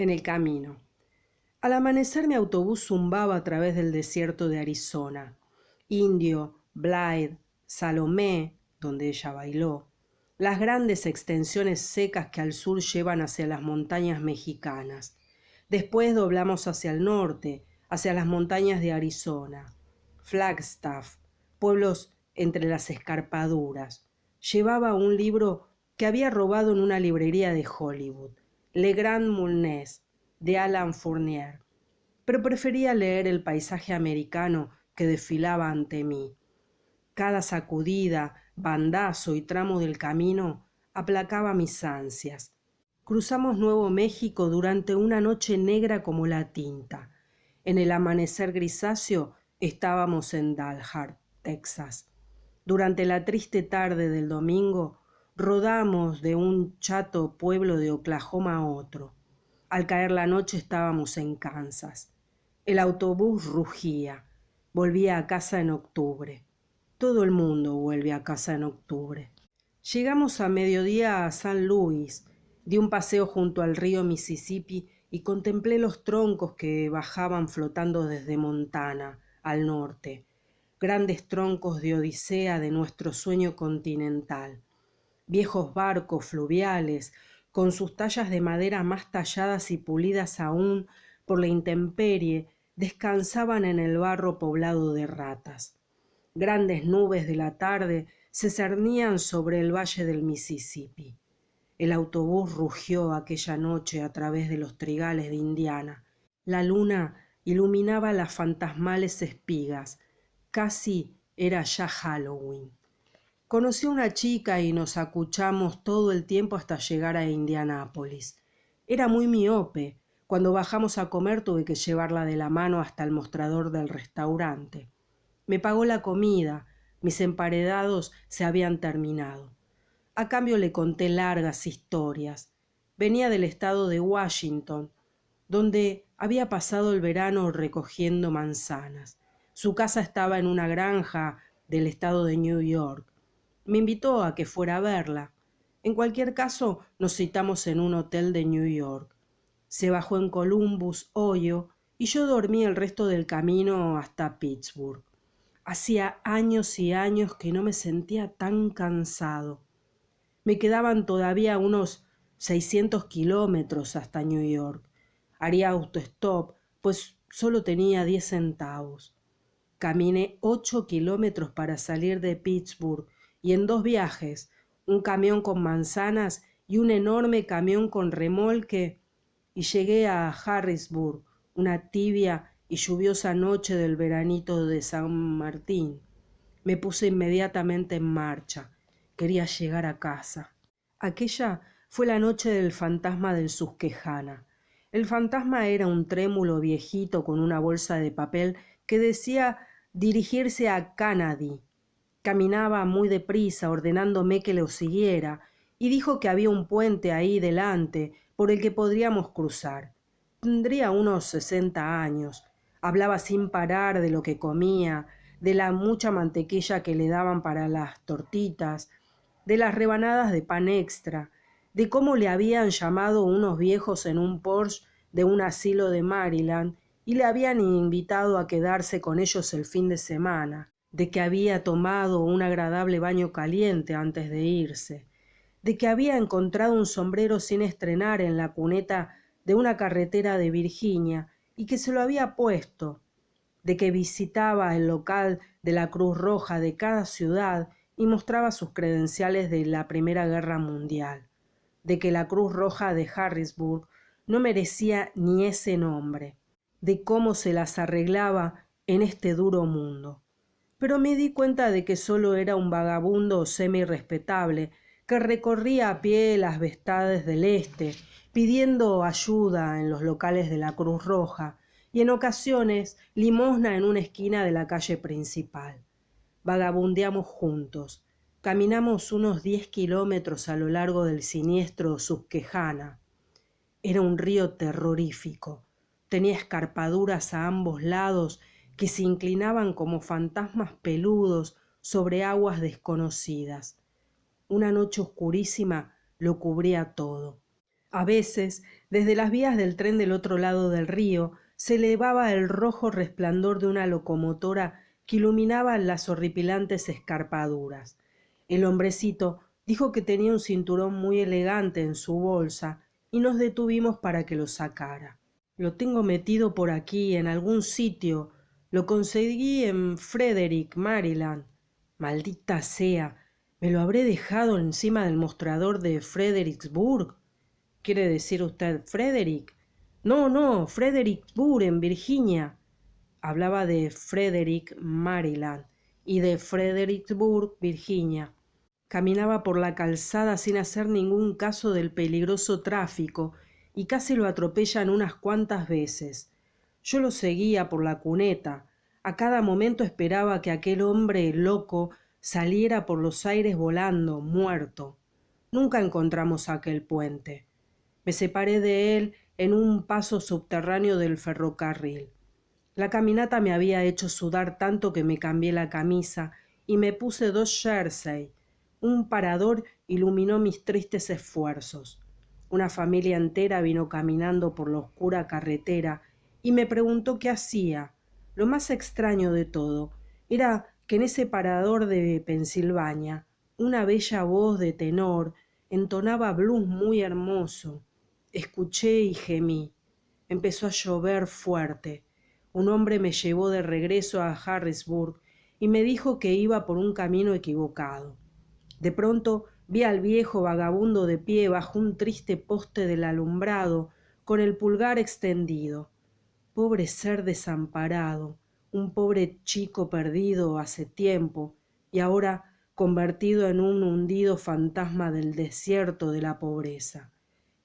En el camino. Al amanecer mi autobús zumbaba a través del desierto de Arizona. Indio, Blythe, Salomé, donde ella bailó, las grandes extensiones secas que al sur llevan hacia las montañas mexicanas. Después doblamos hacia el norte, hacia las montañas de Arizona. Flagstaff, pueblos entre las escarpaduras. Llevaba un libro que había robado en una librería de Hollywood, Le Grand Moulins, de Alan Fournier, pero prefería leer el paisaje americano que desfilaba ante mí. Cada sacudida, bandazo y tramo del camino aplacaba mis ansias. Cruzamos Nuevo México durante una noche negra como la tinta. En el amanecer grisáceo estábamos en Dalhart, Texas. Durante la triste tarde del domingo rodamos de un chato pueblo de Oklahoma a otro. Al caer la noche estábamos en Kansas. El autobús rugía. Volvía a casa en octubre. Todo el mundo vuelve a casa en octubre. Llegamos a mediodía a San Luis. Di un paseo junto al río Mississippi y contemplé los troncos que bajaban flotando desde Montana, al norte. Grandes troncos de odisea de nuestro sueño continental. Viejos barcos fluviales, con sus tallas de madera más talladas y pulidas aún por la intemperie, descansaban en el barro poblado de ratas. Grandes nubes de la tarde se cernían sobre el valle del Mississippi. El autobús rugió aquella noche a través de los trigales de Indiana. La luna iluminaba las fantasmales espigas. Casi era ya Halloween. Conocí a una chica y nos acuchamos todo el tiempo hasta llegar a Indianápolis. Era muy miope. Cuando bajamos a comer tuve que llevarla de la mano hasta el mostrador del restaurante. Me pagó la comida. Mis emparedados se habían terminado. A cambio le conté largas historias. Venía del estado de Washington, donde había pasado el verano recogiendo manzanas. Su casa estaba en una granja del estado de New York. Me invitó a que fuera a verla. En cualquier caso, nos citamos en un hotel de New York. Se bajó en Columbus, Ohio, y yo dormí el resto del camino hasta Pittsburgh. Hacía años y años que no me sentía tan cansado. Me quedaban todavía unos 600 kilómetros hasta New York. Haría autostop, pues solo tenía 10 centavos. Caminé 8 kilómetros para salir de Pittsburgh y en 2 viajes, un camión con manzanas y un enorme camión con remolque, y llegué a Harrisburg, una tibia y lluviosa noche del veranito de San Martín. Me puse inmediatamente en marcha. Quería llegar a casa. Aquella fue la noche del fantasma del Susquehanna. El fantasma era un trémulo viejito con una bolsa de papel que decía dirigirse a Canady. Caminaba muy deprisa, ordenándome que lo siguiera, y dijo que había un puente ahí delante por el que podríamos cruzar. Tendría unos 60 años. Hablaba sin parar de lo que comía, de la mucha mantequilla que le daban para las tortitas, de las rebanadas de pan extra, de cómo le habían llamado unos viejos en un Porsche de un asilo de Maryland y le habían invitado a quedarse con ellos el fin de semana, de que había tomado un agradable baño caliente antes de irse, de que había encontrado un sombrero sin estrenar en la cuneta de una carretera de Virginia y que se lo había puesto, de que visitaba el local de la Cruz Roja de cada ciudad y mostraba sus credenciales de la Primera Guerra Mundial, de que la Cruz Roja de Harrisburg no merecía ni ese nombre, de cómo se las arreglaba en este duro mundo. Pero me di cuenta de que solo era un vagabundo semi-respetable que recorría a pie las vestades del este, pidiendo ayuda en los locales de la Cruz Roja y en ocasiones limosna en una esquina de la calle principal. Vagabundeamos juntos. Caminamos unos 10 kilómetros a lo largo del siniestro Susquehanna. Era un río terrorífico. Tenía escarpaduras a ambos lados que se inclinaban como fantasmas peludos sobre aguas desconocidas. Una noche oscurísima lo cubría todo. A veces, desde las vías del tren del otro lado del río, se elevaba el rojo resplandor de una locomotora que iluminaba las horripilantes escarpaduras. El hombrecito dijo que tenía un cinturón muy elegante en su bolsa y nos detuvimos para que lo sacara. Lo tengo metido por aquí, en algún sitio. Lo conseguí en Frederick, Maryland. Maldita sea, ¿me lo habré dejado encima del mostrador de Fredericksburg? ¿Quiere decir usted Frederick? No, no, Fredericksburg, en Virginia. Hablaba de Frederick, Maryland, y de Fredericksburg, Virginia. Caminaba por la calzada sin hacer ningún caso del peligroso tráfico y casi lo atropellan unas cuantas veces. Yo lo seguía por la cuneta. A cada momento esperaba que aquel hombre loco saliera por los aires volando, muerto. Nunca encontramos aquel puente. Me separé de él en un paso subterráneo del ferrocarril. La caminata me había hecho sudar tanto que me cambié la camisa y me puse 2 jersey. Un parador iluminó mis tristes esfuerzos. Una familia entera vino caminando por la oscura carretera y me preguntó qué hacía. Lo más extraño de todo era que en ese parador de Pensilvania una bella voz de tenor entonaba blues muy hermoso. Escuché y gemí. Empezó a llover fuerte. Un hombre me llevó de regreso a Harrisburg y me dijo que iba por un camino equivocado. De pronto vi al viejo vagabundo de pie bajo un triste poste del alumbrado, con el pulgar extendido. Pobre ser desamparado, un pobre chico perdido hace tiempo y ahora convertido en un hundido fantasma del desierto de la pobreza.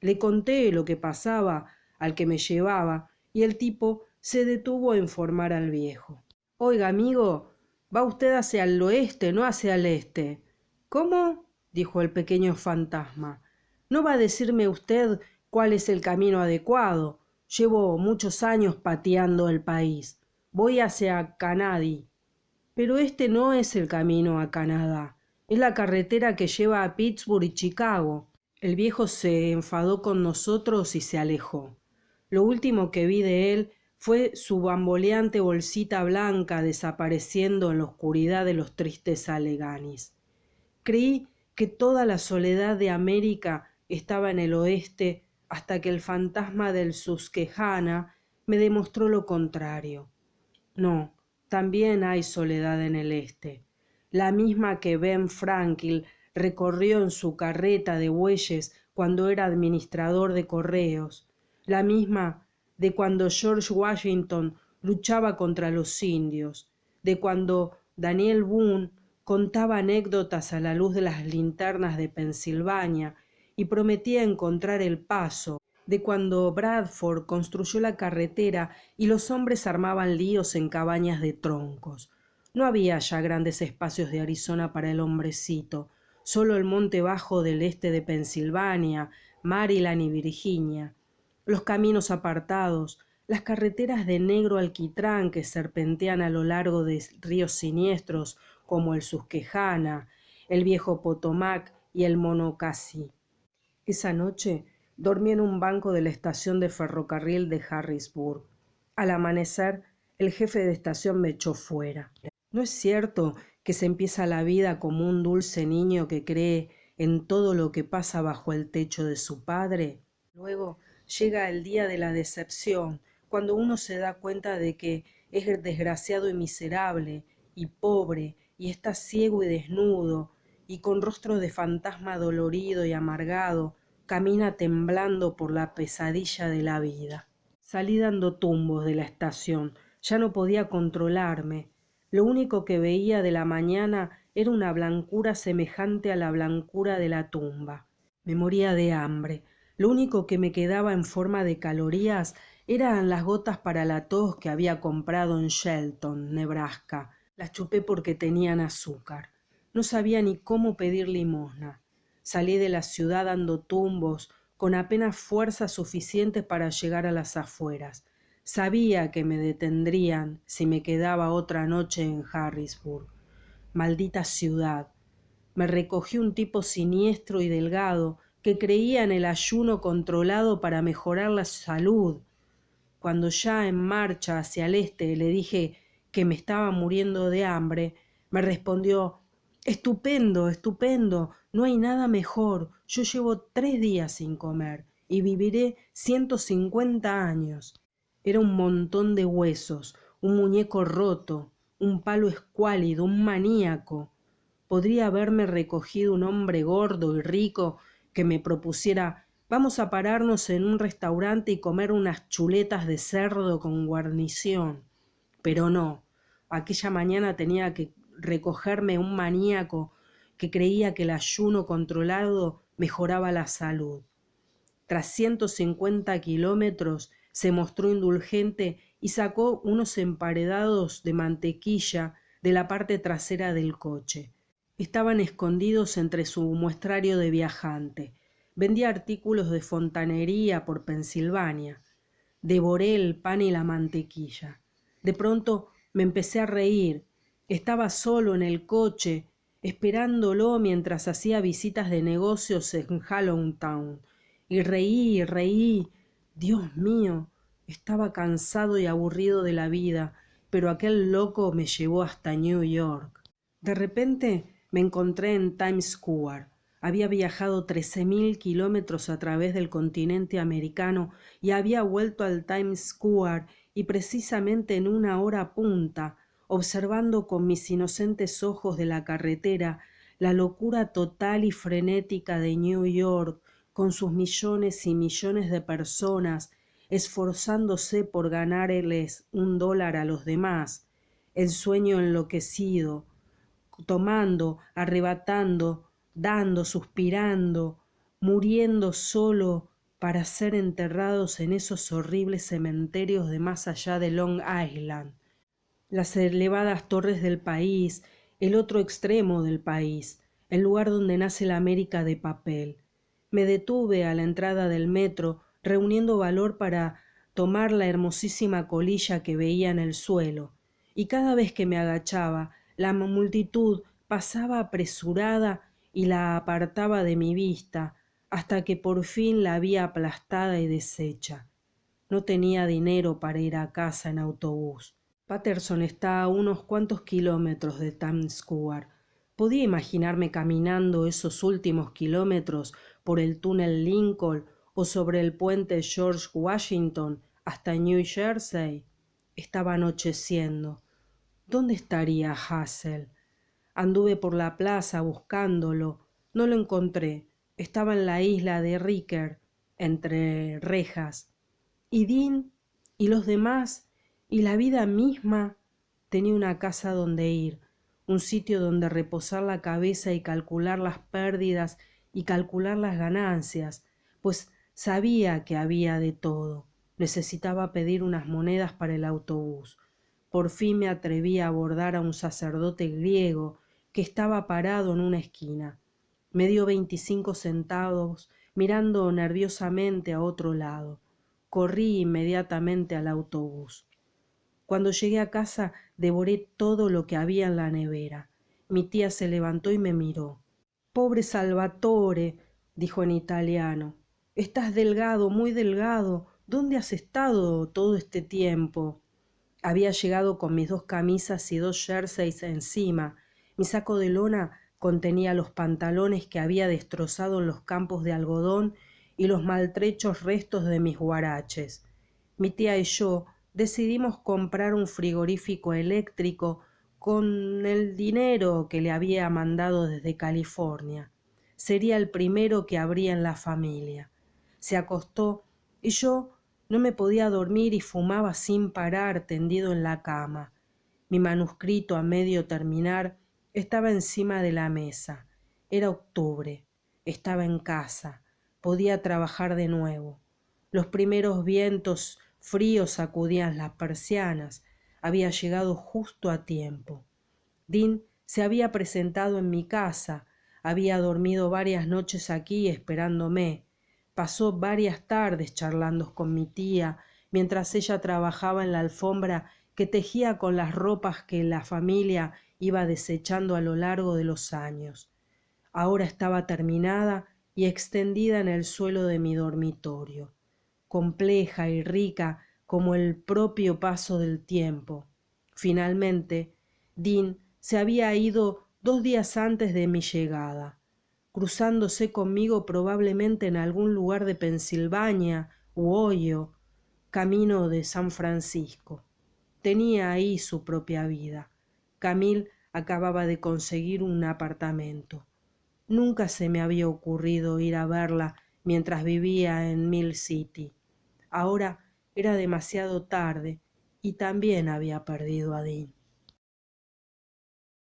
Le conté lo que pasaba al que me llevaba y el tipo se detuvo a informar al viejo. Oiga, amigo, va usted hacia el oeste, no hacia el este. ¿Cómo? Dijo el pequeño fantasma. ¿No va a decirme usted cuál es el camino adecuado? Llevo muchos años pateando el país. Voy hacia Canady. Pero este no es el camino a Canadá. Es la carretera que lleva a Pittsburgh y Chicago. El viejo se enfadó con nosotros y se alejó. Lo último que vi de él fue su bamboleante bolsita blanca desapareciendo en la oscuridad de los tristes Alleghanies. Creí que toda la soledad de América estaba en el oeste hasta que el fantasma del Susquehanna me demostró lo contrario. No, también hay soledad en el este, la misma que Ben Franklin recorrió en su carreta de bueyes cuando era administrador de correos, la misma de cuando George Washington luchaba contra los indios, de cuando Daniel Boone contaba anécdotas a la luz de las linternas de Pensilvania y prometía encontrar el paso, de cuando Bradford construyó la carretera y los hombres armaban líos en cabañas de troncos. No había ya grandes espacios de Arizona para el hombrecito, solo el monte bajo del este de Pensilvania, Maryland y Virginia, los caminos apartados, las carreteras de negro alquitrán que serpentean a lo largo de ríos siniestros como el Susquehanna, el viejo Potomac y el Monocacy. Esa noche dormí en un banco de la estación de ferrocarril de Harrisburg. Al amanecer, el jefe de estación me echó fuera. ¿No es cierto que se empieza la vida como un dulce niño que cree en todo lo que pasa bajo el techo de su padre? Luego llega el día de la decepción, cuando uno se da cuenta de que es desgraciado y miserable, y pobre, y está ciego y desnudo, y con rostro de fantasma dolorido y amargado, camina temblando por la pesadilla de la vida. Salí dando tumbos de la estación, ya no podía controlarme. Lo único que veía de la mañana era una blancura semejante a la blancura de la tumba. Me moría de hambre. Lo único que me quedaba en forma de calorías eran las gotas para la tos que había comprado en Shelton, Nebraska. Las chupé porque tenían azúcar. No sabía ni cómo pedir limosna. Salí de la ciudad dando tumbos, con apenas fuerzas suficientes para llegar a las afueras. Sabía que me detendrían si me quedaba otra noche en Harrisburg. Maldita ciudad. Me recogió un tipo siniestro y delgado que creía en el ayuno controlado para mejorar la salud. Cuando ya en marcha hacia el este le dije que me estaba muriendo de hambre, me respondió: estupendo, estupendo, no hay nada mejor. Yo llevo 3 días sin comer y viviré 150 años. Era un montón de huesos, un muñeco roto, un palo escuálido, un maníaco. Podría haberme recogido un hombre gordo y rico que me propusiera: vamos a pararnos en un restaurante y comer unas chuletas de cerdo con guarnición. Pero no, aquella mañana tenía que recogerme un maníaco que creía que el ayuno controlado mejoraba la salud. Tras 150 kilómetros se mostró indulgente y sacó unos emparedados de mantequilla de la parte trasera del coche. Estaban escondidos entre su muestrario de viajante. Vendía artículos de fontanería por Pensilvania. Devoré el pan y la mantequilla. De pronto me empecé a reír. Estaba solo en el coche, esperándolo mientras hacía visitas de negocios en Hallowtown. Y reí, reí. Dios mío, estaba cansado y aburrido de la vida, pero aquel loco me llevó hasta New York. De repente me encontré en Times Square. Había viajado 13.000 kilómetros a través del continente americano y había vuelto al Times Square, y precisamente en una hora punta, observando con mis inocentes ojos de la carretera la locura total y frenética de New York, con sus millones y millones de personas esforzándose por ganarles $1 a los demás, el sueño enloquecido, tomando, arrebatando, dando, suspirando, muriendo solo para ser enterrados en esos horribles cementerios de más allá de Long Island, las elevadas torres del país, el otro extremo del país, el lugar donde nace la América de papel. Me detuve a la entrada del metro, reuniendo valor para tomar la hermosísima colilla que veía en el suelo, y cada vez que me agachaba, la multitud pasaba apresurada y la apartaba de mi vista, hasta que por fin la vi aplastada y deshecha. No tenía dinero para ir a casa en autobús. Paterson está a unos cuantos kilómetros de Times Square. Podía imaginarme caminando esos últimos kilómetros por el túnel Lincoln o sobre el puente George Washington hasta New Jersey. Estaba anocheciendo. ¿Dónde estaría Hassel? Anduve por la plaza buscándolo. No lo encontré. Estaba en la isla de Ricker, entre rejas. Y Dean y los demás y la vida misma. Tenía una casa donde ir, un sitio donde reposar la cabeza y calcular las pérdidas y calcular las ganancias, pues sabía que había de todo. Necesitaba pedir unas monedas para el autobús. Por fin me atreví a abordar a un sacerdote griego que estaba parado en una esquina. Me dio 25 centavos, mirando nerviosamente a otro lado. Corrí inmediatamente al autobús. Cuando llegué a casa devoré todo lo que había en la nevera. Mi tía se levantó y me miró. «Pobre Salvatore», dijo en italiano, «estás delgado, muy delgado. ¿Dónde has estado todo este tiempo?» Había llegado con mis 2 camisas y 2 jerseys encima. Mi saco de lona contenía los pantalones que había destrozado en los campos de algodón y los maltrechos restos de mis huaraches. Mi tía y yo decidimos comprar un frigorífico eléctrico con el dinero que le había mandado desde California. Sería el primero que habría en la familia. Se acostó y yo no me podía dormir y fumaba sin parar tendido en la cama. Mi manuscrito a medio terminar estaba encima de la mesa. Era octubre. Estaba en casa. Podía trabajar de nuevo. Los primeros vientos fríos sacudían las persianas. Había llegado justo a tiempo. Dean se había presentado en mi casa. Había dormido varias noches aquí esperándome. Pasó varias tardes charlando con mi tía mientras ella trabajaba en la alfombra que tejía con las ropas que la familia iba desechando a lo largo de los años. Ahora estaba terminada y extendida en el suelo de mi dormitorio, compleja y rica como el propio paso del tiempo. Finalmente, Dean se había ido 2 días antes de mi llegada, cruzándose conmigo probablemente en algún lugar de Pensilvania u Ohio, camino de San Francisco. Tenía ahí su propia vida. Camille acababa de conseguir un apartamento. Nunca se me había ocurrido ir a verla mientras vivía en Mill City. Ahora era demasiado tarde y también había perdido a Dean.